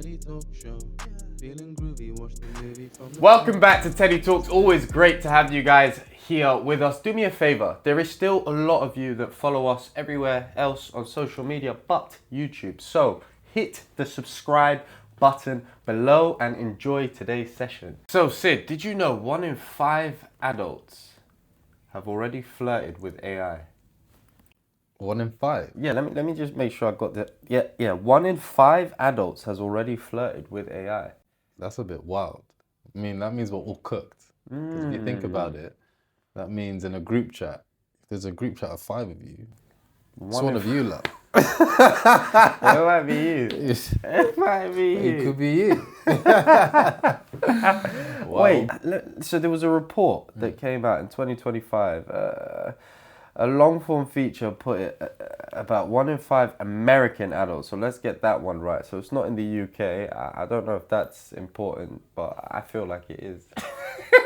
Teddy Talk Show. Feeling groovy, watch the movie from the Welcome back to Teddy Talks. Always great to have you guys here with us. Do me a favor. There is still a lot of you that follow us everywhere else on social media but YouTube. So hit the subscribe button below and enjoy today's session. So Sid, did you know 1 in 5 adults have already flirted with AI? 1 in 5. Yeah, let me just make sure I got that. Yeah. 1 in 5 adults has already flirted with AI. That's a bit wild. I mean, that means we're all cooked. Because if you think about it, that means in a group chat, if there's a group chat of 5 of you, it's one of you, lot. It might be you. It might be you. It could be you. Wow. Wait, so there was a report that came out in 2025. A long-form feature put it about 1 in 5 American adults. So let's get that one right. So it's not in the UK. I don't know if that's important, but I feel like it is.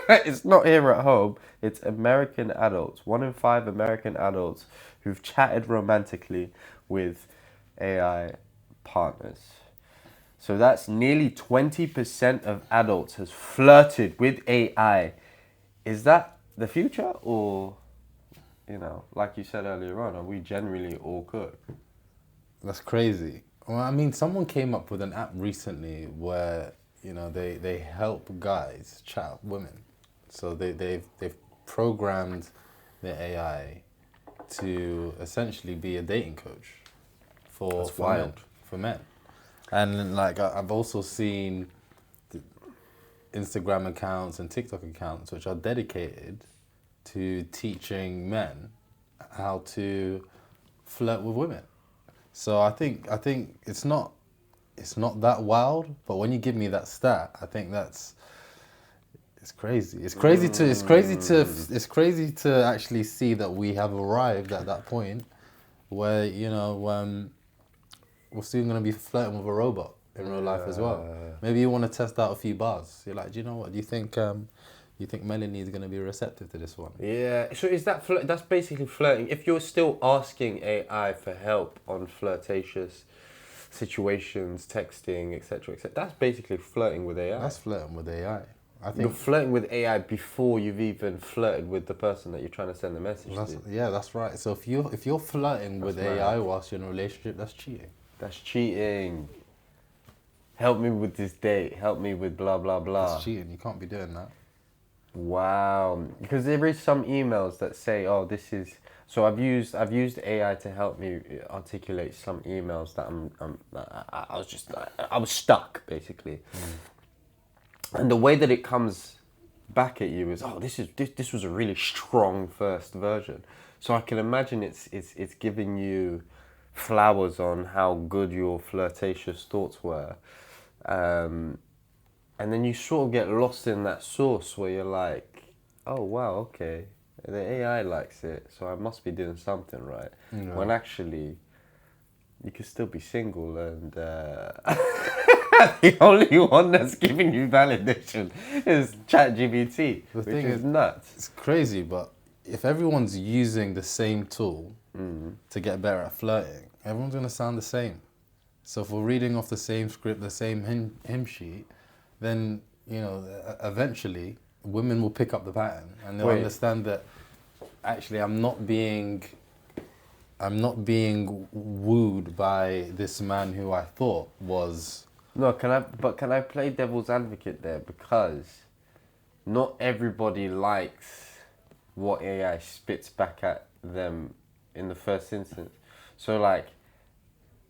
It's not here at home. It's American adults. 1 in 5 American adults who've chatted romantically with AI partners. So that's nearly 20% of adults has flirted with AI. Is that the future, or, you know, like you said earlier on, are we generally all good? That's crazy. Well, I mean, someone came up with an app recently where, you know, they help guys chat with women. So they've programmed the AI to essentially be a dating coach for men. And like I've also seen Instagram accounts and TikTok accounts which are dedicated to teaching men how to flirt with women. So I think it's not that wild, but when you give me that stat, I think it's crazy. It's crazy to actually see that we have arrived at that point where, you know, we're soon going to be flirting with a robot in real life as well. Maybe you want to test out a few bars. You're like, do you know what? Do you think Melanie is going to be receptive to this one? Yeah. So is that that's basically flirting? If you're still asking AI for help on flirtatious situations, texting, etc., that's basically flirting with AI. That's flirting with AI. I think you're flirting with AI before you've even flirted with the person that you're trying to send the message to. Yeah, that's right. So if you're flirting with AI whilst you're in a relationship, that's cheating. That's cheating. Help me with this date. Help me with blah blah blah. That's cheating. You can't be doing that. Wow. Because there is some emails that say, "Oh, this is." So I've used AI to help me articulate some emails that I was stuck basically. And the way that it comes back at you is, oh, this was a really strong first version. So I can imagine it's giving you flowers on how good your flirtatious thoughts were. And then you sort of get lost in that sauce where you're like, oh, wow, okay, the AI likes it, so I must be doing something right. Yeah. When actually, you could still be single and the only one that's giving you validation is ChatGPT, which is nuts. It's crazy, but if everyone's using the same tool to get better at flirting, everyone's going to sound the same. So if we're reading off the same script, the same hymn sheet, then, you know, eventually women will pick up the pattern and they'll understand that actually I'm not being wooed by this man who I thought was... No, can I play devil's advocate there? Because not everybody likes what AI spits back at them in the first instance. So like,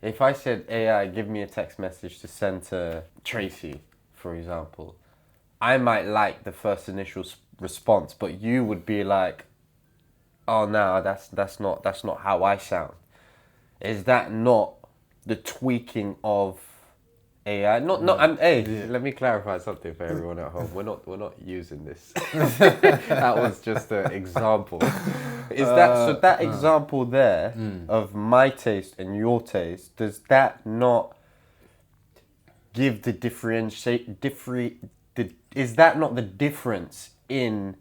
if I said, AI, give me a text message to send to Tracy, for example, I might like the first initial response, but you would be like, oh no, that's not how I sound. Is that not the tweaking of AI? Let me clarify something for everyone at home. We're not using this. That was just an example. That example there of my taste and your taste, does that not give the is that not the difference in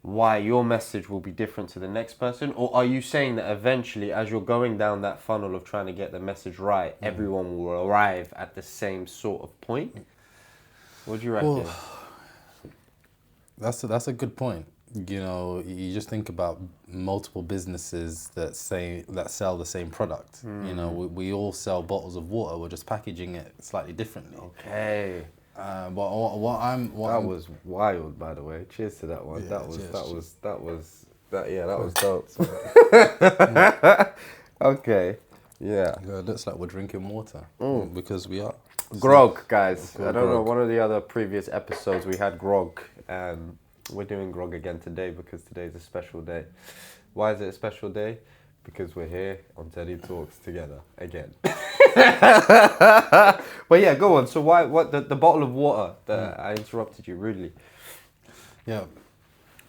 why your message will be different to the next person? Or are you saying that eventually, as you're going down that funnel of trying to get the message right, everyone will arrive at the same sort of point? What do you reckon? Well, that's a good point. You know, you just think about multiple businesses that sell the same product. You know, we all sell bottles of water. We're just packaging it slightly differently. Okay. But what I'm was wild, by the way. Cheers to that one. Yeah, that was dope. Okay. Yeah. it looks like we're drinking water because we are. Grog, guys. Grog. I don't know. One of the other previous episodes we had grog. We're doing grog again today because today's a special day. Why is it a special day? Because we're here on Teddy Talks together again. But yeah, go on. So what the bottle of water that I interrupted you rudely. Yeah.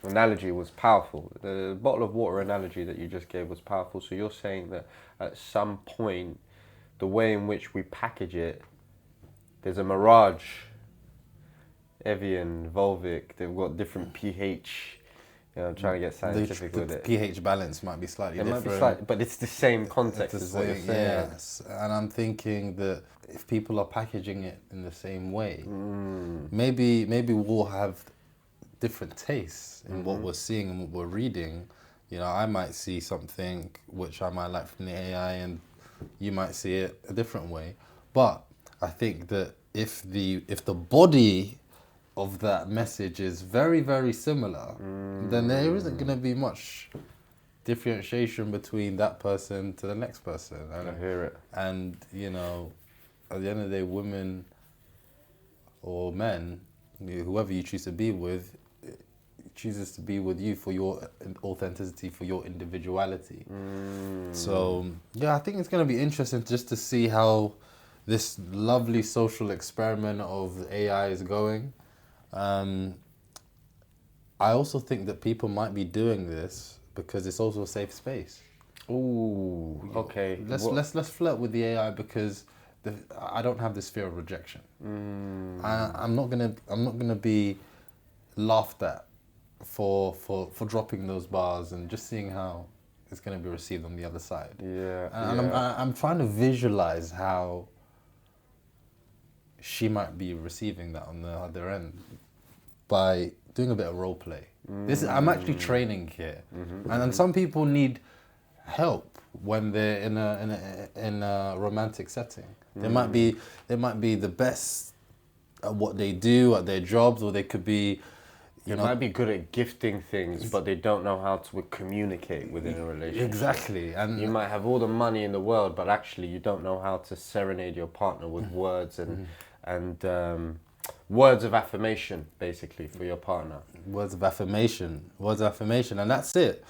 Analogy was powerful. The bottle of water analogy that you just gave was powerful. So you're saying that at some point, the way in which we package it, there's a mirage. Evian, Volvic, they've got different pH. You know, I'm trying to get scientific with the it. pH balance might be slightly It different. might be slightly, but it's the same context as what you're saying. Yes, and I'm thinking that if people are packaging it in the same way, maybe we'll have different tastes in what we're seeing and what we're reading. You know, I might see something which I might like from the AI, and you might see it a different way. But I think that if the body of that message is very, very similar, then there isn't going to be much differentiation between that person to the next person. And, I hear it. And, you know, at the end of the day, women or men, whoever you choose to be with, chooses to be with you for your authenticity, for your individuality. So, yeah, I think it's going to be interesting just to see how this lovely social experiment of AI is going. I also think that people might be doing this because it's also a safe space. Ooh, okay. Let's flirt with the AI because I don't have this fear of rejection. I'm not gonna be laughed at for dropping those bars and just seeing how it's gonna be received on the other side. Yeah. And I'm trying to visualize how she might be receiving that on the other end by doing a bit of role play. I'm actually training here, and some people need help when they're in a romantic setting. They might be the best at what they do at their jobs, or they could be, you might be good at gifting things, but they don't know how to communicate within a relationship. Exactly, and you might have all the money in the world, but actually you don't know how to serenade your partner with words and words of affirmation, basically, for your partner. Words of affirmation, and that's it.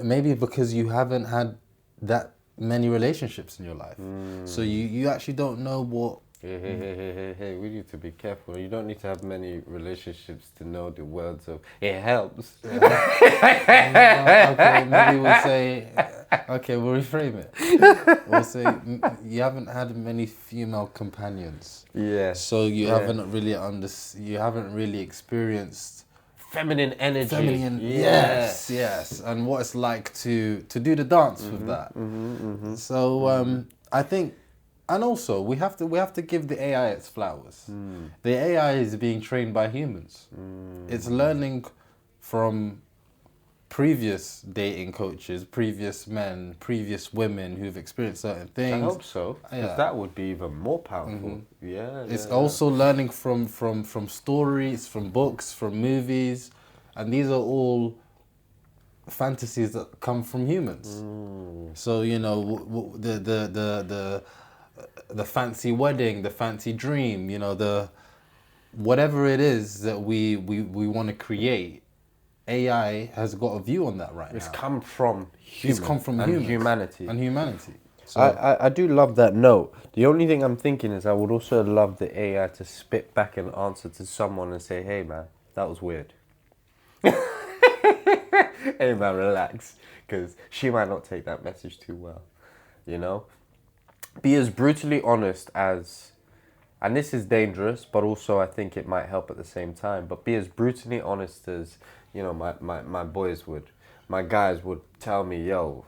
Maybe because you haven't had that many relationships in your life, so you actually don't know what. Hey, we need to be careful. You don't need to have many relationships to know the words of it helps. Okay, maybe we'll say, we'll reframe it. We'll say you haven't had many female companions. Yeah. So you haven't really experienced feminine energy. Yes. And what it's like to do the dance with that. So I think. And also, we have to give the AI its flowers. The AI is being trained by humans. It's learning from previous dating coaches, previous men, previous women who've experienced certain things. I hope so, because that would be even more powerful. It's also learning from stories, from books, from movies, and these are all fantasies that come from humans. So you know the fancy wedding, the fancy dream, you know, the whatever it is that we want to create, AI has got a view on that right now. It's come from humanity. So I do love that note. The only thing I'm thinking is I would also love the AI to spit back an answer to someone and say, hey man, that was weird. Hey man, relax. Because she might not take that message too well, you know? Be as brutally honest as, and this is dangerous, but also I think it might help at the same time, but be as brutally honest as my boys would, my guys would tell me, yo,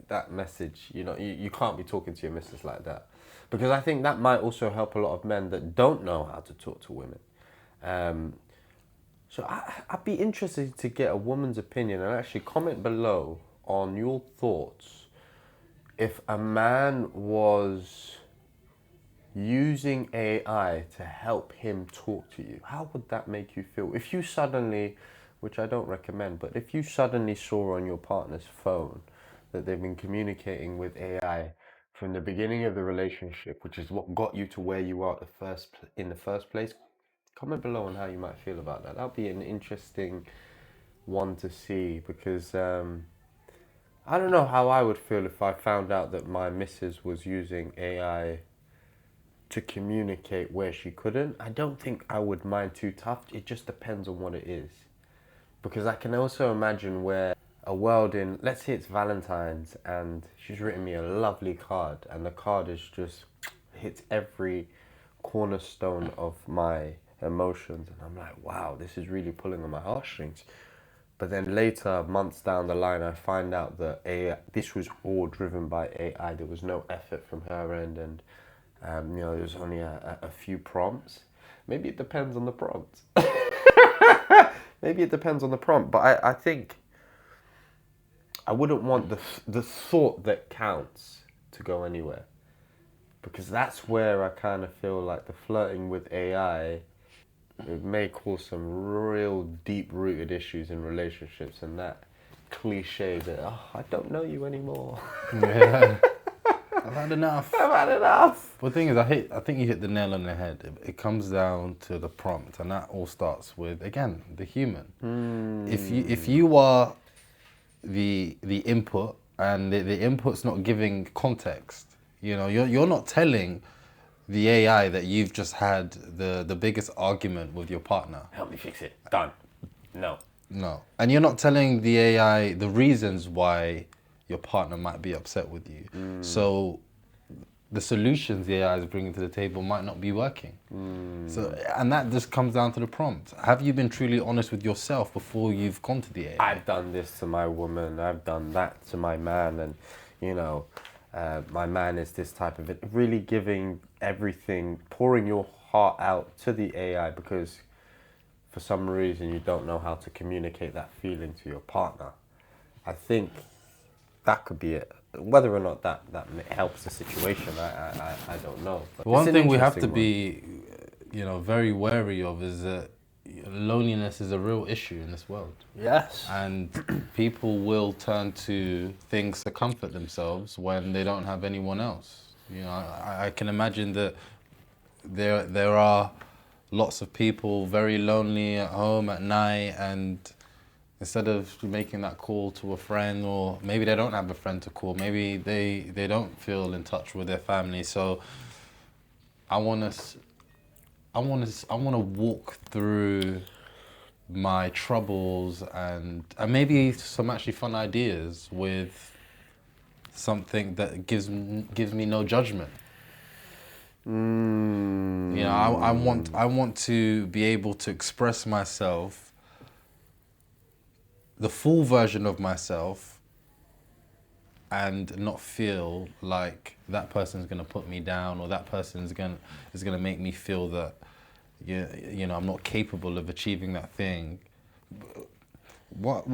that message, you can't be talking to your missus like that. Because I think that might also help a lot of men that don't know how to talk to women. So I'd be interested to get a woman's opinion, and actually comment below on your thoughts. If a man was using AI to help him talk to you, how would that make you feel? If you suddenly, which I don't recommend, but if you suddenly saw on your partner's phone that they've been communicating with AI from the beginning of the relationship, which is what got you to where you are in the first place, comment below on how you might feel about that. That'll be an interesting one to see, because I don't know how I would feel if I found out that my missus was using AI to communicate where she couldn't. I don't think I would mind too tough. It just depends on what it is. Because I can also imagine where a world in, let's say it's Valentine's, and she's written me a lovely card, and the card is just hits every cornerstone of my emotions, and I'm like, wow, this is really pulling on my heartstrings. But then later, months down the line, I find out that this was all driven by AI. There was no effort from her end, and there was only a few prompts. Maybe it depends on the prompt. Maybe it depends on the prompt, but I think I wouldn't want the thought that counts to go anywhere, because that's where I kind of feel like the flirting with AI, it may cause some real deep-rooted issues in relationships, and that cliche that, oh, I don't know you anymore. Yeah. I've had enough. I've had enough. Well, the thing is, I think you hit the nail on the head. It comes down to the prompt, and that all starts with, again, the human. If you are the input, and the input's not giving context, you're not telling the AI that you've just had the biggest argument with your partner. Help me fix it. Done. No. And you're not telling the AI the reasons why your partner might be upset with you. So the solutions the AI is bringing to the table might not be working. So, and that just comes down to the prompt. Have you been truly honest with yourself before you've gone to the AI? I've done this to my woman, I've done that to my man, and my man is this type of it. Really giving everything, pouring your heart out to the AI, because for some reason you don't know how to communicate that feeling to your partner. I think that could be it. Whether or not that helps the situation, I don't know. But one thing we have to be, very wary of is that loneliness is a real issue in this world. Yes. And people will turn to things to comfort themselves when they don't have anyone else. I can imagine that there are lots of people very lonely at home at night, and instead of making that call to a friend, or maybe they don't have a friend to call, maybe they don't feel in touch with their family. So I want to walk through my troubles and maybe some actually fun ideas with something that gives me no judgment. I want to be able to express myself, the full version of myself, and not feel like that person's gonna put me down, or that person is gonna make me feel that I'm not capable of achieving that thing. What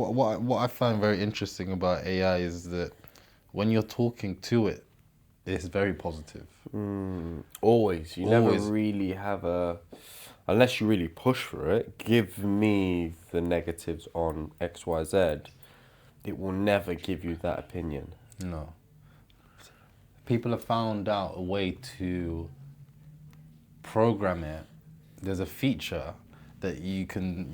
I find very interesting about AI is that when you're talking to it, it's very positive. Always. You never really have unless you really push for it, give me the negatives on X, Y, Z, it will never give you that opinion. No. People have found out a way to program it. There's a feature that you can,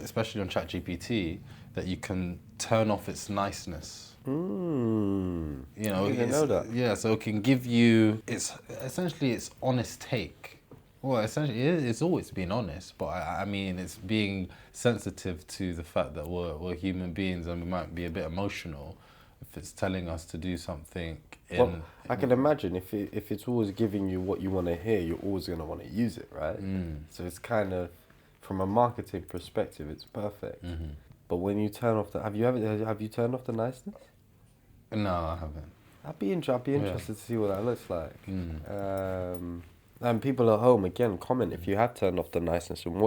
especially on ChatGPT, that you can turn off its niceness. I didn't know that. Yeah, so it can give you, it's honest take. Well, essentially, it's always been honest, but I mean, it's being sensitive to the fact that we're human beings and we might be a bit emotional. If it's telling us to do something I can imagine if it's always giving you what you want to hear, you're always going to want to use it, right? So it's kind of, from a marketing perspective, it's perfect. But when you turn off the, have you turned off the niceness? No, I haven't. I'd be interested to see what that looks like. And people at home, again, comment if you have turned off the niceness and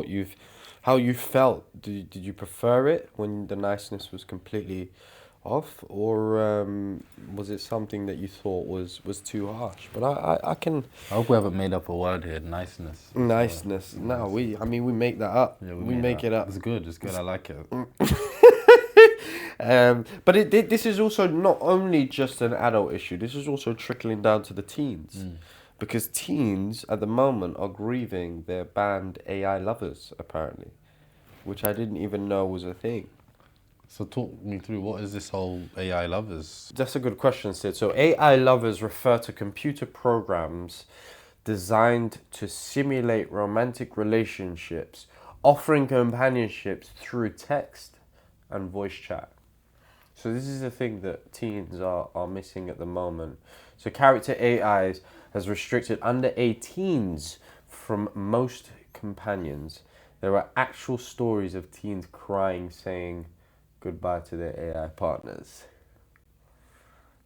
how you felt. Did you prefer it when the niceness was completely off, or was it something that you thought was too harsh? But I can. I hope we haven't made up a word here. Niceness. Niceness. No, we make that up. Yeah, we make it up. It's good. It's good. I like it. But this is also not only just an adult issue. This is also trickling down to the teens, because teens at the moment are grieving their banned AI lovers, apparently, which I didn't even know was a thing. So talk me through, what is this whole AI lovers? That's a good question, Sid. So AI lovers refer to computer programs designed to simulate romantic relationships, offering companionships through text and voice chat. So this is the thing that teens are missing at the moment. So character AIs has restricted under 18s from most companions. There are actual stories of teens crying, saying goodbye to their AI partners.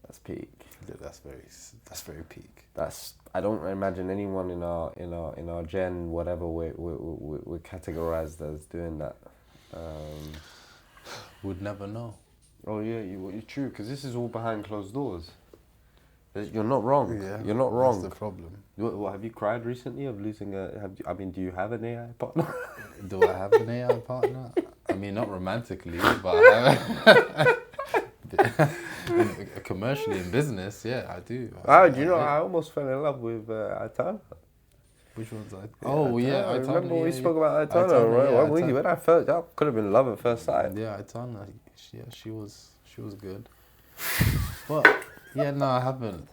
That's peak. That's very peak. I don't imagine anyone in our gen, whatever we're categorized as, doing that. Would never know. Oh yeah, you're true, because this is all behind closed doors. You're not wrong. Yeah, you're not wrong. That's the problem. What, have you cried recently of losing do you have an AI partner? Do I have an AI partner? I mean, not romantically, but I have. Commercially in business, yeah, I do. I almost fell in love with Aitana. Which one's Aitana? Aitana. Remember we spoke about Aitana, right? Yeah, when I first, that could have been love at first sight. Yeah, Aitana. She was good. But yeah, no, I haven't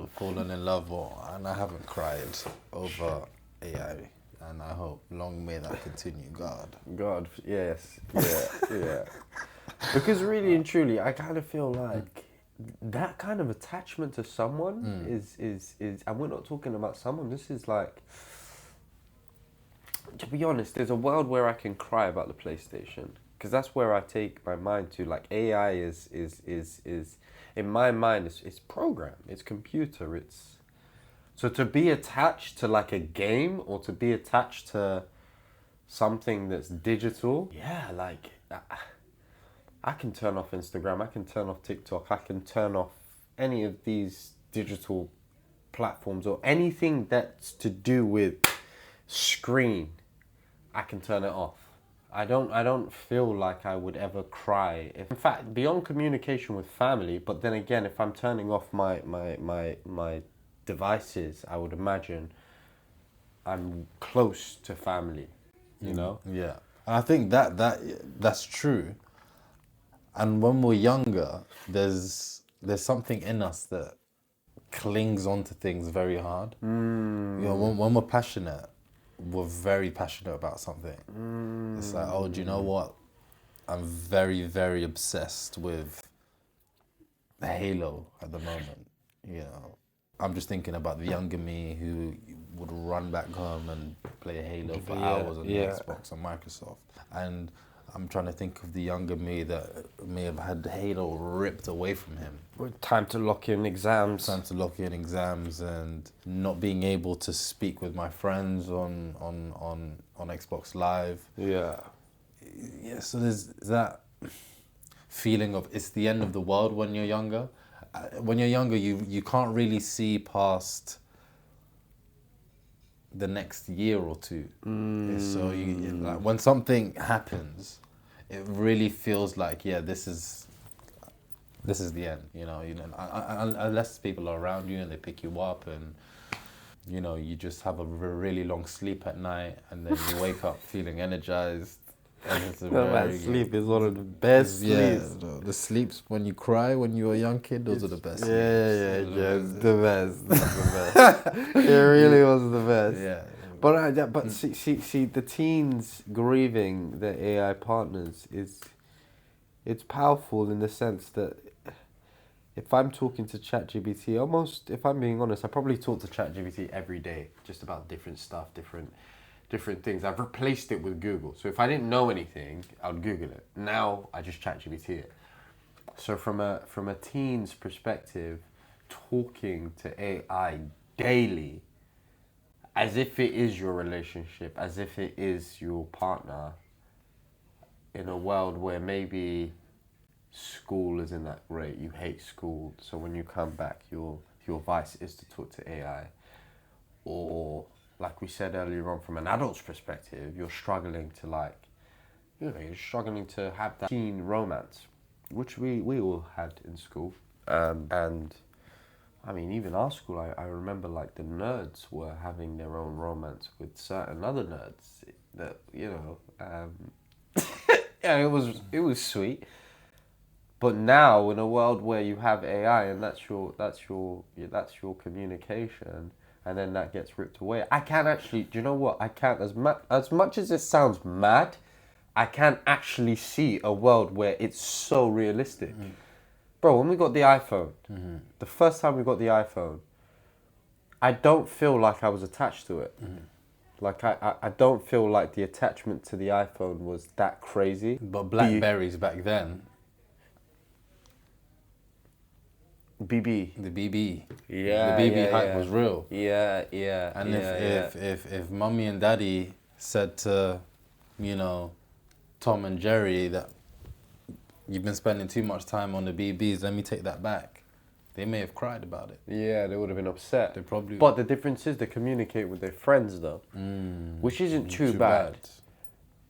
fallen in love and I haven't cried over AI. And I hope long may that continue. God, yes, yeah. Because really and truly, I kind of feel like that kind of attachment to someone is, and we're not talking about someone. This is like, to be honest, there's a world where I can cry about the PlayStation, because that's where I take my mind to. Like AI is in my mind, it's program, it's computer, it's. So to be attached to like a game, or to be attached to something that's digital, yeah, like I can turn off Instagram, I can turn off TikTok, I can turn off any of these digital platforms or anything that's to do with screen. I can turn it off. I don't feel like I would ever cry. In fact, beyond communication with family, but then again, if I'm turning off my devices, I would imagine I'm close to family, you know? Yeah. And I think that's true. And when we're younger, there's something in us that clings onto things very hard. You know, when we're passionate, we're very passionate about something. It's like, oh, do you know what? I'm very, very obsessed with Halo at the moment, you know. I'm just thinking about the younger me who would run back home and play Halo for hours on the Xbox and Microsoft. And I'm trying to think of the younger me that may have had Halo ripped away from him. Time to lock in exams. And not being able to speak with my friends on Xbox Live. Yeah. Yeah, so there's that feeling of it's the end of the world when you're younger. When you're younger, you can't really see past the next year or two. So like, when something happens, it really feels like, yeah, this is the end. You know, unless people are around you and they pick you up and you know you just have a really long sleep at night and then you wake up feeling energized. Sleep is one of the best sleeps. Yeah, the sleeps when you cry when you were a young kid, those are the best. Yeah, it's the best. It's the best. It really was the best. Yeah. But see, the teens grieving their AI partners it's powerful in the sense that if I'm talking to ChatGPT, almost, if I'm being honest, I probably talk to ChatGPT every day, just about different stuff, different different things. I've replaced it with Google. So if I didn't know anything, I'd Google it. Now I just ChatGPT it. So from a teen's perspective, talking to AI daily, as if it is your relationship, as if it is your partner, in a world where maybe school isn't that great, you hate school, so when you come back, your vice is to talk to AI. Or, like we said earlier on, from an adult's perspective, you're struggling to you're struggling to have that teen romance, which we all had in school. And I mean, even our school, I remember like the nerds were having their own romance with certain other nerds that, yeah, it was sweet. But now in a world where you have AI and that's your communication, and then that gets ripped away, I can't actually. Do you know what? I can't, as much as it sounds mad, I can't actually see a world where it's so realistic. Mm-hmm. Bro, when we got the iPhone, the first time we got the iPhone, I don't feel like I was attached to it. Mm-hmm. Like, I don't feel like the attachment to the iPhone was that crazy. But Blackberries back then. BB. The BB. Yeah. The BB hype was real. Yeah. And if mummy and daddy said to, Tom and Jerry that you've been spending too much time on the BBs, let me take that back, they may have cried about it. Yeah, they would have been upset. They probably. But the difference is they communicate with their friends though, which isn't too bad.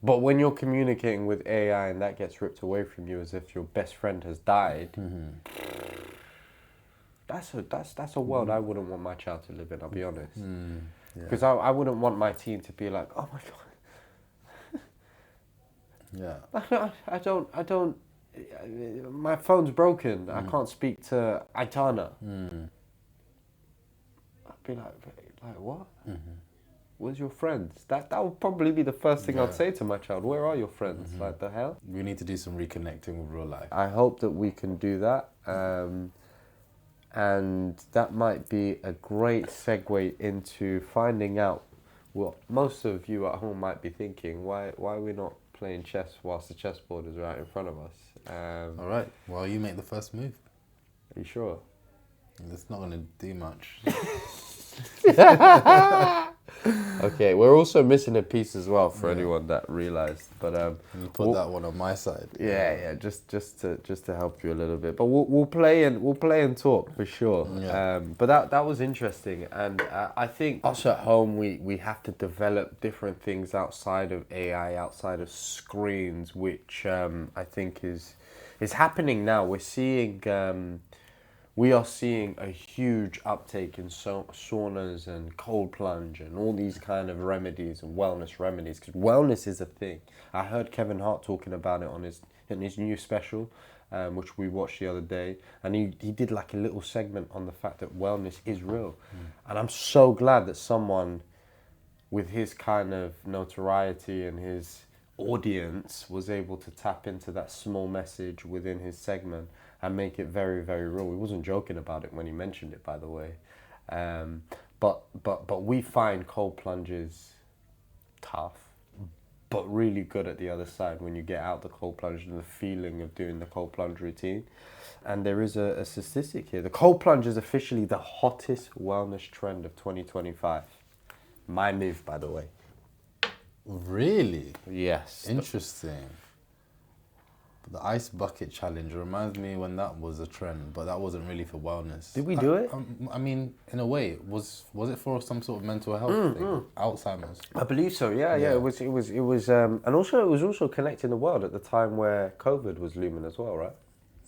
But when you're communicating with AI and that gets ripped away from you as if your best friend has died, that's a world I wouldn't want my child to live in. I'll be honest, because I wouldn't want my teen to be like, oh my god. Yeah. I don't. My phone's broken. I can't speak to Aitana. I'd be like what? Where's your friends? That would probably be the first thing I'd say to my child. Where are your friends? Like, the hell? We need to do some reconnecting with real life. I hope that we can do that. And that might be a great segue into finding out what most of you at home might be thinking. Why are we not playing chess whilst the chessboard is right in front of us? All right. Well, you make the first move. Are you sure? It's not going to do much. Okay, we're also missing a piece as well for anyone that realised. But you put that one on my side. Yeah, just to help you a little bit. But we'll play and talk for sure. Yeah. But that was interesting, and I think us at home we have to develop different things outside of AI, outside of screens, which I think is happening now. We are seeing a huge uptake in saunas and cold plunge and all these kind of remedies and wellness remedies, because wellness is a thing. I heard Kevin Hart talking about it in his new special, which we watched the other day, and he did like a little segment on the fact that wellness is real. And I'm so glad that someone with his kind of notoriety and his audience was able to tap into that small message within his segment and make it very, very real. He wasn't joking about it when he mentioned it, by the way. But we find cold plunges tough, but really good at the other side when you get out the cold plunge and the feeling of doing the cold plunge routine. And there is a statistic here. The cold plunge is officially the hottest wellness trend of 2025. My move, by the way. Really? Yes. Interesting. The ice bucket challenge reminds me when that was a trend, but that wasn't really for wellness. Did we do it? I mean, in a way, was it for some sort of mental health thing? Alzheimer's. I believe so. Yeah. It was, and also it was also connecting the world at the time where COVID was looming as well, right?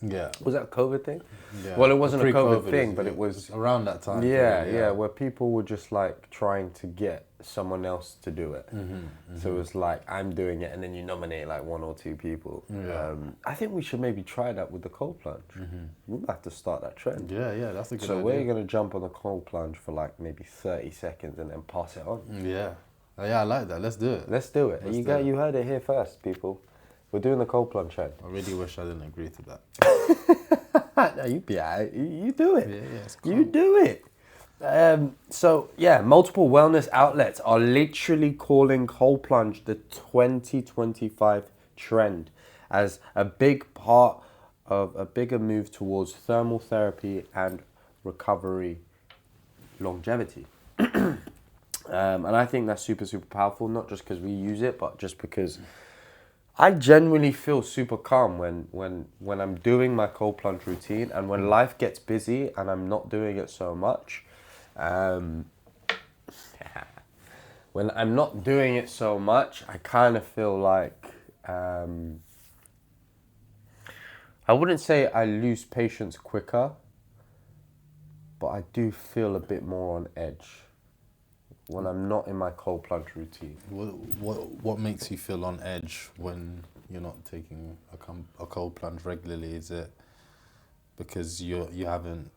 Yeah. Was that a COVID thing? Yeah. Well, it wasn't a COVID thing, but it was around that time. Yeah, where people were just like trying to get someone else to do it. So it was like, I'm doing it, and then you nominate like one or two people. Yeah. I think we should maybe try that with the cold plunge. We'll have to start that trend. Yeah, that's a good idea. So we're going to jump on the cold plunge for like maybe 30 seconds and then pass it on. Yeah, I like that. Let's do it. Let's do it. You heard it here first, people. We're doing the cold plunge trend. I really wish I didn't agree to that. No, you be alright. You do it. Yeah, it's cool. You do it. So yeah, multiple wellness outlets are literally calling cold plunge the 2025 trend as a big part of a bigger move towards thermal therapy and recovery longevity. And I think that's super, super powerful, not just because we use it, but just because I genuinely feel super calm when I'm doing my cold plunge routine, and when life gets busy and I'm not doing it so much. Um, when I'm not doing it so much, I kind of feel like I wouldn't say I lose patience quicker, but I do feel a bit more on edge when I'm not in my cold plunge routine. What makes you feel on edge when you're not taking a cold plunge regularly? Is it because you haven't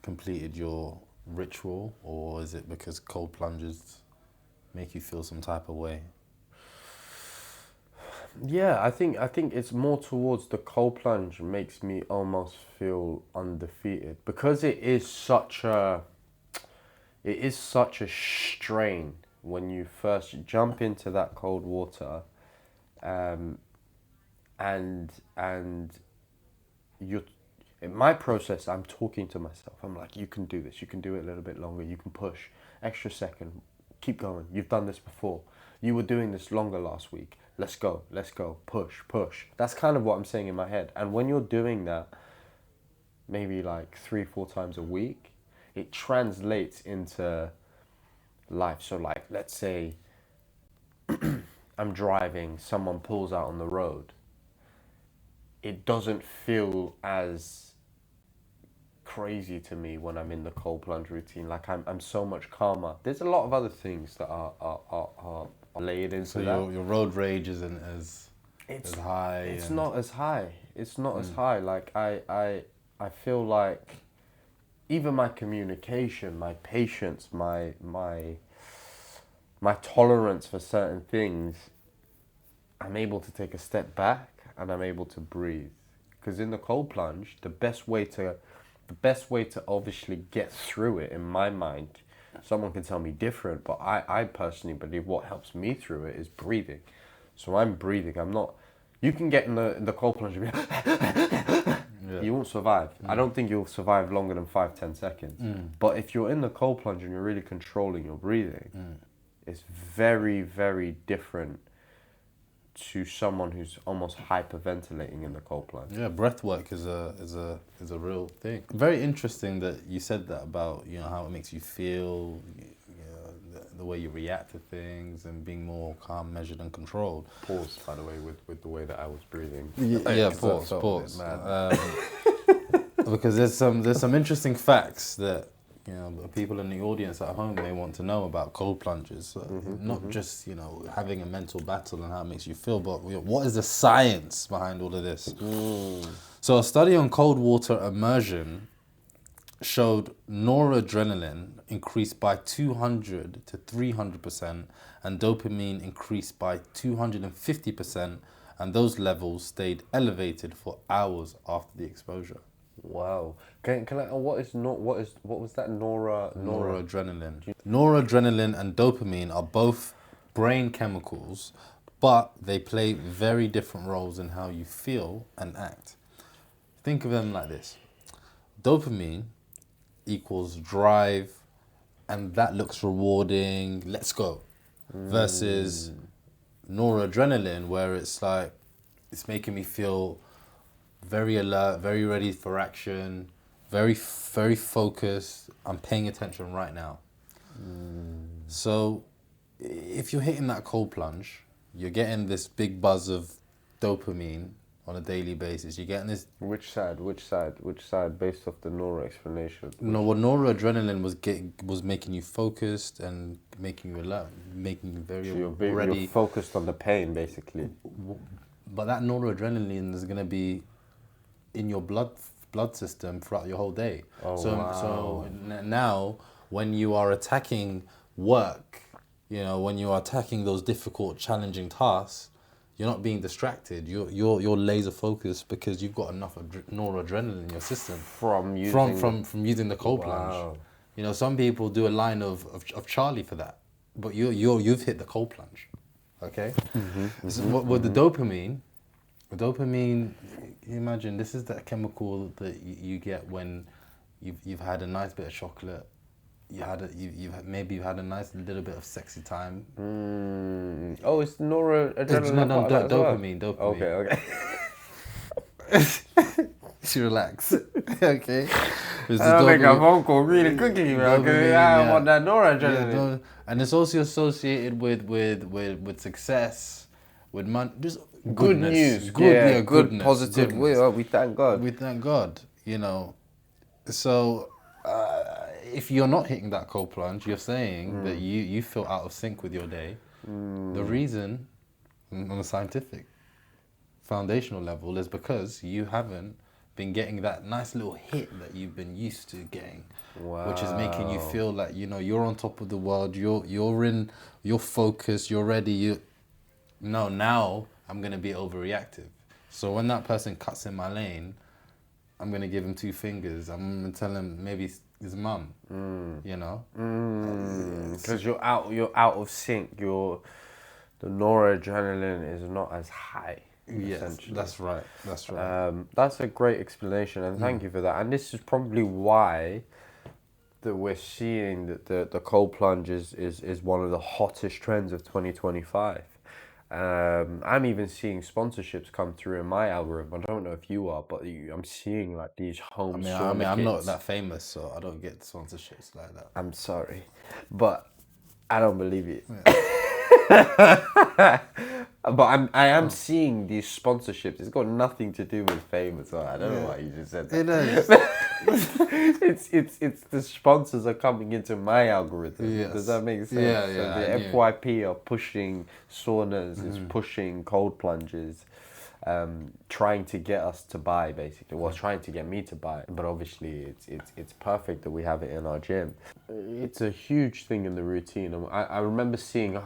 completed your ritual, or is it because cold plunges make you feel some type of way? Yeah, I think it's more towards the cold plunge makes me almost feel undefeated, because it is such a strain when you first jump into that cold water, and you're in my process. I'm talking to myself. I'm like, you can do this. You can do it a little bit longer. You can push extra second. Keep going. You've done this before. You were doing this longer last week. Let's go. Let's go. Push, push. That's kind of what I'm saying in my head. And when you're doing that, maybe like 3-4 times a week, it translates into life. So like, let's say I'm driving, someone pulls out on the road. It doesn't feel as crazy to me when I'm in the cold plunge routine. Like I'm so much calmer. There's a lot of other things that are laid into So that. your road rage isn't as high. It's not as high. It's not as high. Like I feel like even my communication, my patience, my tolerance for certain things, I'm able to take a step back and I'm able to breathe. Because in the cold plunge, the best way to obviously get through it, in my mind, someone can tell me different, but I personally believe what helps me through it is breathing. So I'm breathing. I'm not. You can get in the cold plunge and be Yeah. you won't survive. I don't think you'll survive longer than 5-10 seconds. But if you're in the cold plunge and you're really controlling your breathing, it's very, very different to someone who's almost hyperventilating in the cold plunge. Yeah, breath work is a real thing. Very interesting that you said that about, you know, how it makes you feel, you know, the way you react to things, and being more calm, measured, and controlled. Pause, by the way, with the way that I was breathing. Yeah, pause. Because there's some interesting facts that, you know, the people in the audience at home may want to know about cold plunges. Not just, you know, having a mental battle and how it makes you feel, but what is the science behind all of this? So a study on cold water immersion showed noradrenaline increased by 200 to 300%, and dopamine increased by 250%, and those levels stayed elevated for hours after the exposure. Wow. Can I? What was that? Noradrenaline. Noradrenaline and dopamine are both brain chemicals, but they play very different roles in how you feel and act. Think of them like this. Dopamine equals drive, and that looks rewarding, let's go. Versus noradrenaline, where it's like, it's making me feel very alert, very ready for action, very focused. I'm paying attention right now. So if you're hitting that cold plunge, you're getting this big buzz of dopamine on a daily basis. You're getting this. Which side? Based off the Nora explanation. No, what noradrenaline was making you focused and making you alert, making you very ready. You're focused on the pain, basically. But that noradrenaline is going to be in your blood system throughout your whole day. So now, when you are attacking work, you know, when you are attacking those difficult, challenging tasks, you're not being distracted. You're laser focused because you've got enough noradrenaline in your system From using from using the cold plunge. You know, some people do a line of Charlie for that, but you've hit the cold plunge, okay? So with the dopamine, you imagine this is that chemical that you get when you've had a nice bit of chocolate, you've had a nice little bit of sexy time. Oh, it's noradrenaline. No, part of that as well? dopamine. Okay. Relax, okay? I'll make a phone call really quickly, man. Because I want that noradrenaline. And it's also associated with success, with money. Just Good goodness. news. Good Good, positive. goodness. We thank God. We thank God, you know. So, if you're not hitting that cold plunge, you're saying that you feel out of sync with your day. The reason, on a scientific, foundational level, is because you haven't been getting that nice little hit that you've been used to getting, which is making you feel like, you know, you're on top of the world. You're focused. You're ready. Now I'm gonna be overreactive. So when that person cuts in my lane, I'm gonna give him 2 fingers. I'm gonna tell him maybe his mum. You know, Because you're out of sync. The noradrenaline is not as high. yes, that's right. That's a great explanation, and thank you for that. And this is probably why that we're seeing that the cold plunge is one of the hottest trends of 2025. I'm even seeing sponsorships come through in my algorithm. I don't know if you are, but I'm seeing like these home sauna I'm not kits. that famous, so I don't get sponsorships like that. I'm sorry, but I don't believe it. But I am seeing these sponsorships. It's got nothing to do with fame as well. I don't know why you just said that. It is. It's the sponsors are coming into my algorithm. Yes. Does that make sense? Yeah, So yeah, the I knew. FYP are pushing saunas, is pushing cold plunges, trying to get us to buy, basically. Well, trying to get me to buy. But obviously, it's perfect that we have it in our gym. It's a huge thing in the routine. I remember seeing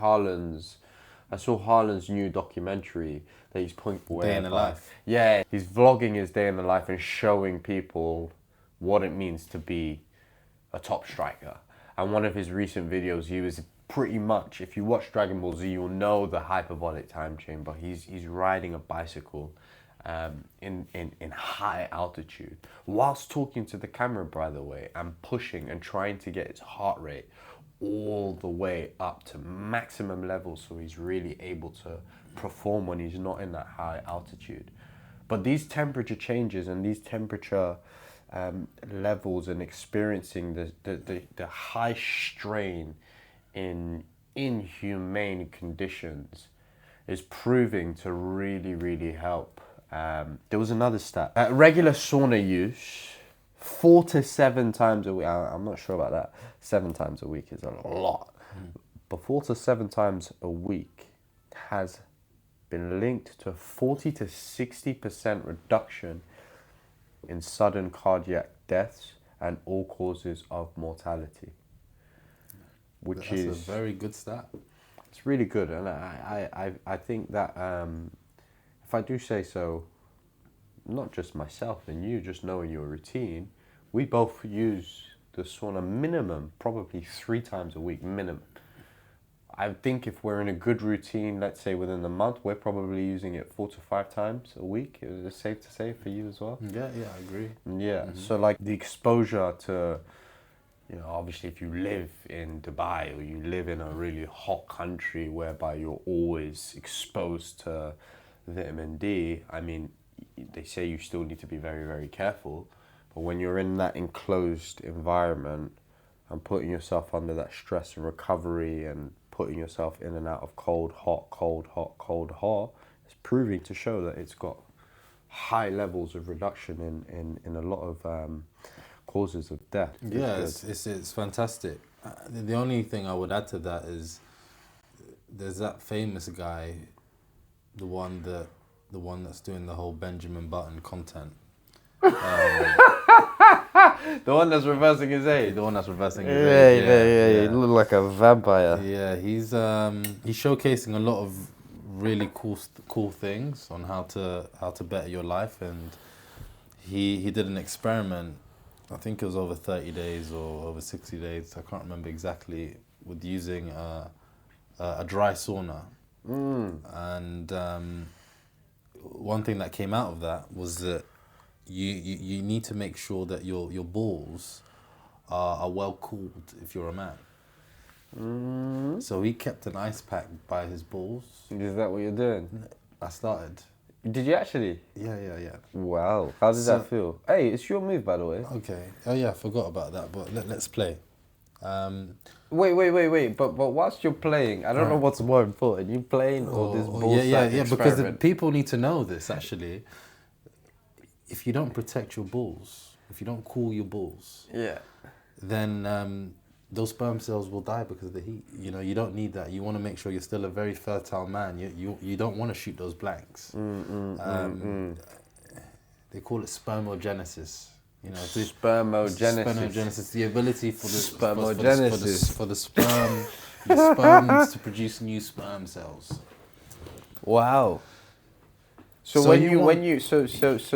I saw Haaland's new documentary that he's putting away. Day in the life. Yeah, he's vlogging his day in the life and showing people what it means to be a top striker. And one of his recent videos, he was pretty much, if you watch Dragon Ball Z, you'll know the hyperbolic time chamber. He's riding a bicycle in high altitude whilst talking to the camera, by the way, and pushing and trying to get his heart rate all the way up to maximum levels so he's really able to perform when he's not in that high altitude. But these temperature changes and these temperature levels and experiencing the high strain in inhumane conditions is proving to really, really help. There was another stat. Regular sauna use, 4 to 7 times a week. I'm not sure about that. 7 times a week is a lot. But 4 to 7 times a week has been linked to 40 to 60% reduction in sudden cardiac deaths and all causes of mortality. That's a very good stat. It's really good, and I think that if I do say so, not just myself and you, just knowing your routine, we both use the sauna minimum, probably 3 times a week minimum. I think if we're in a good routine, let's say within the month, we're probably using it 4 to 5 times a week. Is it safe to say for you as well? Yeah, I agree. Yeah, so like the exposure to, you know, obviously if you live in Dubai or you live in a really hot country whereby you're always exposed to vitamin D, I mean, they say you still need to be very, very careful. But when you're in that enclosed environment and putting yourself under that stress and recovery and putting yourself in and out of cold, hot, cold, hot, cold, hot, it's proving to show that it's got high levels of reduction in a lot of causes of death. Yeah, it's fantastic. The only thing I would add to that is there's that famous guy, the one that's doing the whole Benjamin Button content. The one that's reversing his age. The one that's reversing his age. Yeah. He looked like a vampire. Yeah, he's showcasing a lot of really cool things on how to better your life, and he did an experiment I think it was over 30 days or over 60 days. I can't remember exactly. With using a dry sauna, and one thing that came out of that was that you need to make sure that your balls are well cooled if you're a man. So he kept an ice pack by his balls. Is that what you're doing? I started. Did you actually? Yeah. Wow. How did that feel? Hey, it's your move, by the way. Okay. Oh yeah, I forgot about that. But let's play. Wait. But whilst you're playing, I don't know what's more important. You playing or this ball yeah. Because experiment? people need to know this actually. If you don't protect your balls, if you don't cool your balls, Yeah. then those sperm cells will die because of the heat. You know, you don't need that. You want to make sure you're still a very fertile man. You don't want to shoot those blanks. They call it spermogenesis. You know, spermogenesis, the ability for the for the sperms to produce new sperm cells. Wow. So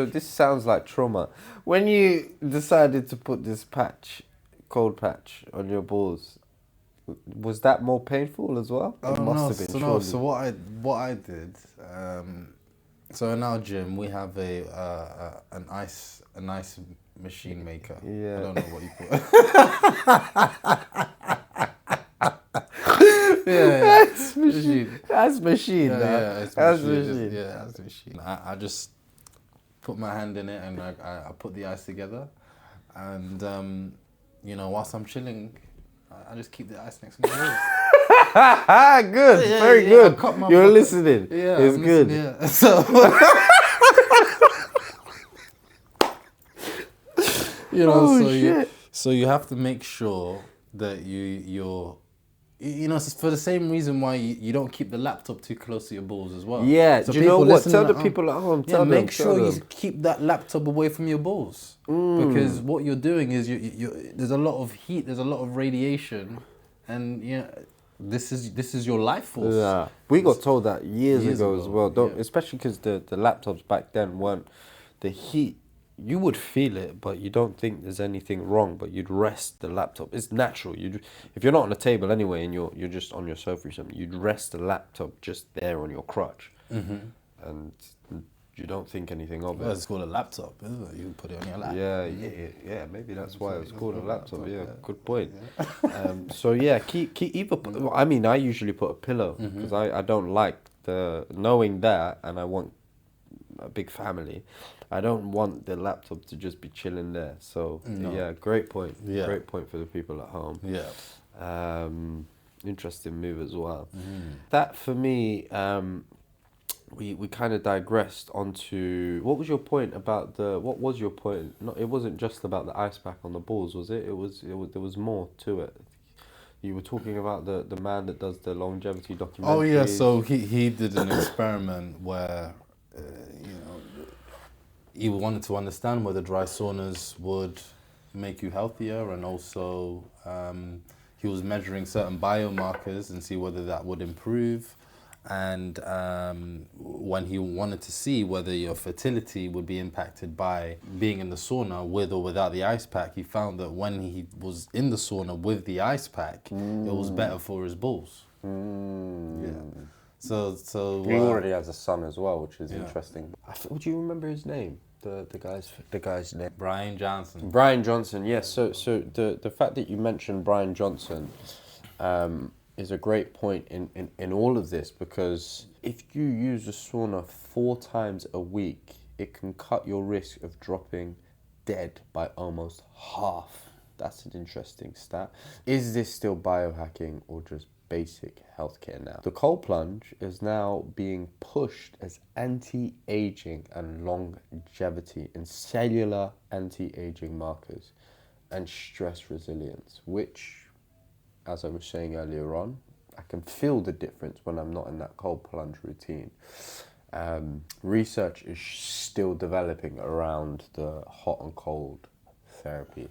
this sounds like trauma. When you decided to put this cold patch on your balls, was that more painful as well? It must have been. So what I did. So in our gym we have an ice machine maker. Yeah. I don't know what you call it. Yeah. Ice machine. Ice machine. Ice machine. I just put my hand in it and I put the ice together, and whilst I'm chilling, I just keep the ice next to my ears. Good, very good. You're listening. Yeah, it's good. Yeah. So, so you have to make sure that you're it's for the same reason why you don't keep the laptop too close to your balls as well. Yeah, so do you know what? Tell the people at home. Make sure you keep that laptop away from your balls, because what you're doing is you there's a lot of heat, there's a lot of radiation, and this is your life force. Yeah, we got told that years ago as well. Especially because the laptops back then weren't the heat. You would feel it, but you don't think there's anything wrong. But you'd rest the laptop. It's natural. If you're not on a table anyway, and you're just on your sofa or something, you'd rest the laptop just there on your crutch, and you don't think anything of it. It's called a laptop, isn't it? You can put it on your lap. Yeah. Maybe that's why it was called a laptop. Yeah, good point. So yeah, keep either. I mean, I usually put a pillow because I don't like knowing that, and I want a big family. I don't want the laptop to just be chilling there. So yeah, great point. Yeah. Great point for the people at home. Yeah. Interesting move as well. That for me, we kind of digressed onto what was your point about what was your point? It wasn't just about the ice pack on the balls, was it? It was there was more to it. You were talking about the man that does the longevity documentaries. Oh yeah, so he did an experiment where he wanted to understand whether dry saunas would make you healthier, and also he was measuring certain biomarkers and see whether that would improve. And when he wanted to see whether your fertility would be impacted by being in the sauna with or without the ice pack, he found that when he was in the sauna with the ice pack, it was better for his balls. Yeah. So he already has a son as well, which is interesting. Would you remember his name? The guy's name. Brian Johnson. Brian Johnson. Yes. So the fact that you mentioned Brian Johnson is a great point in all of this, because if you use a sauna 4 times a week, it can cut your risk of dropping dead by almost half. That's an interesting stat. Is this still biohacking or just basic healthcare now? The cold plunge is now being pushed as anti-aging and longevity in cellular anti-aging markers and stress resilience, which, as I was saying earlier on, I can feel the difference when I'm not in that cold plunge routine. Research is still developing around the hot and cold therapy.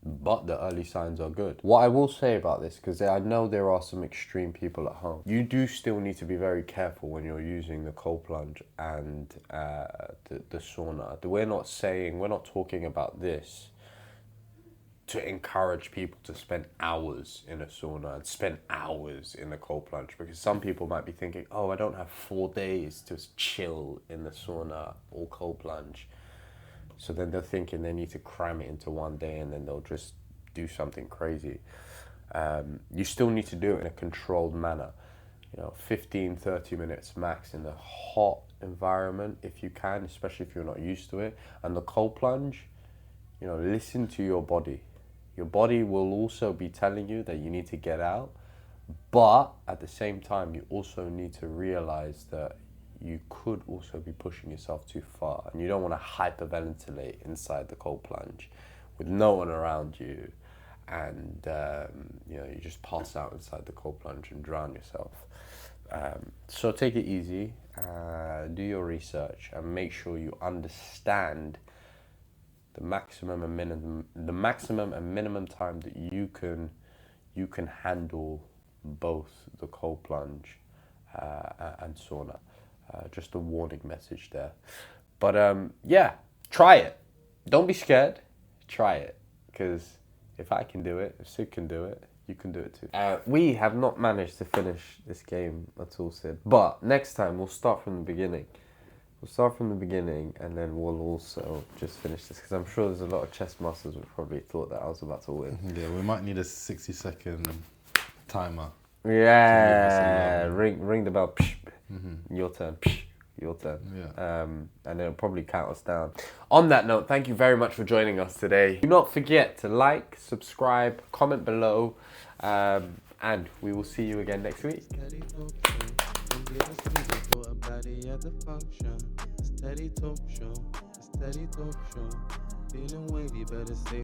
but the early signs are good. What I will say about this, because I know there are some extreme people at home, you do still need to be very careful when you're using the cold plunge and the sauna. We're not talking about this to encourage people to spend hours in a sauna and spend hours in the cold plunge, because some people might be thinking, oh, I don't have 4 days to chill in the sauna or cold plunge. So then they're thinking they need to cram it into 1 day and then they'll just do something crazy. You still need to do it in a controlled manner. 15, 30 minutes max in the hot environment if you can, especially if you're not used to it. And the cold plunge, listen to your body. Your body will also be telling you that you need to get out, but at the same time, you also need to realize that you could also be pushing yourself too far, and you don't want to hyperventilate inside the cold plunge with no one around you, and you just pass out inside the cold plunge and drown yourself. So take it easy, do your research, and make sure you understand the maximum and minimum time that you can handle both the cold plunge and sauna. Just a warning message there. But yeah, try it. Don't be scared. Try it, because if I can do it, if Sid can do it, you can do it too. We have not managed to finish this game at all, Sid. But next time we'll start from the beginning. And then we'll also just finish this, because I'm sure there's a lot of chess masters who probably thought that I was about to win. Yeah, we might need a 60-second timer. Yeah, ring the bell. Your turn. Your turn. Yeah. And it'll probably count us down. On that note, thank you very much for joining us today. Do not forget to like, subscribe, comment below, and we will see you again next week. Steady talk show, feeling wavy, better stay